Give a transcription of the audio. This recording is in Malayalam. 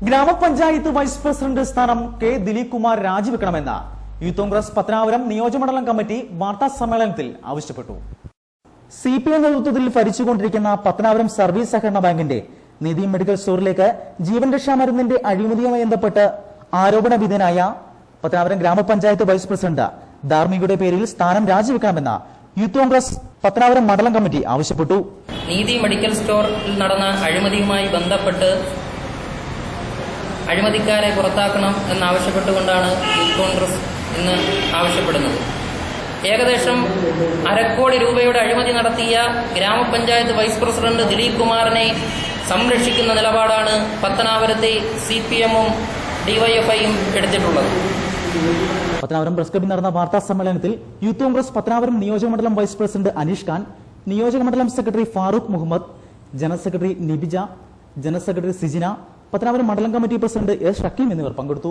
ഗ്രാമപഞ്ചായത്ത് വൈസ് പ്രസിഡന്റ് സ്ഥാനം കെ ദിലീപ് കുമാർ രാജിവെക്കണമെന്ന് യൂത്ത് കോൺഗ്രസ് പത്തനാപുരം നിയോജകമണ്ഡലം കമ്മിറ്റി വാർത്താ സമ്മേളനത്തിൽ ആവശ്യപ്പെട്ടു. സിപിഎം നേതൃത്വത്തിൽ ഭരിച്ചുകൊണ്ടിരിക്കുന്ന പത്തനാപുരം സർവീസ് സഹകരണ ബാങ്കിന്റെ നിധി മെഡിക്കൽ സ്റ്റോറിലേക്ക് ജീവൻ രക്ഷാ മരുന്നിന്റെ അഴിമതിയുമായി ബന്ധപ്പെട്ട് ആരോപണ വിധേയനായ പത്തനാപുരം ഗ്രാമപഞ്ചായത്ത് വൈസ് പ്രസിഡന്റ് ധാർമ്മികയുടെ പേരിൽ സ്ഥാനം രാജിവെക്കണമെന്ന് യൂത്ത് കോൺഗ്രസ് പത്തനാപുരം മണ്ഡലം കമ്മിറ്റി ആവശ്യപ്പെട്ടു. നീതി മെഡിക്കൽ സ്റ്റോറിൽ നടന്ന അഴിമതിയുമായി ബന്ധപ്പെട്ട് അഴിമതിക്കാരെ പുറത്താക്കണം എന്നാവശ്യപ്പെട്ടുകൊണ്ടാണ് യൂത്ത് കോൺഗ്രസ് ഇന്ന് ആവശ്യപ്പെടുന്നത്. ഏകദേശം 1/2 കോടി രൂപയുടെ അഴിമതി നടത്തിയ ഗ്രാമപഞ്ചായത്ത് വൈസ് പ്രസിഡന്റ് ദിലീപ് കുമാറിനെ സംരക്ഷിക്കുന്ന നിലപാടാണ് പത്തനാപുരത്തെ സിപിഎമ്മും ഡിവൈഎഫ്ഐയും എടുത്തിട്ടുള്ളത്. പത്തനാപുരം പ്രസ് ക്ലബ്ബിൽ നടന്ന വാർത്താ സമ്മേളനത്തിൽ യൂത്ത് കോൺഗ്രസ് പത്തനാപുരം നിയോജകമണ്ഡലം വൈസ് പ്രസിഡന്റ് അനീഷ് ഖാൻ, നിയോജകമണ്ഡലം secretary Farooq Muhammad, general secretary Nibija, general secretary Sijina, Pathanapuram മണ്ഡലം കമ്മിറ്റി പ്രസിഡന്റ് എസ് ഷക്കീം എന്നിവർ പങ്കെടുത്തു.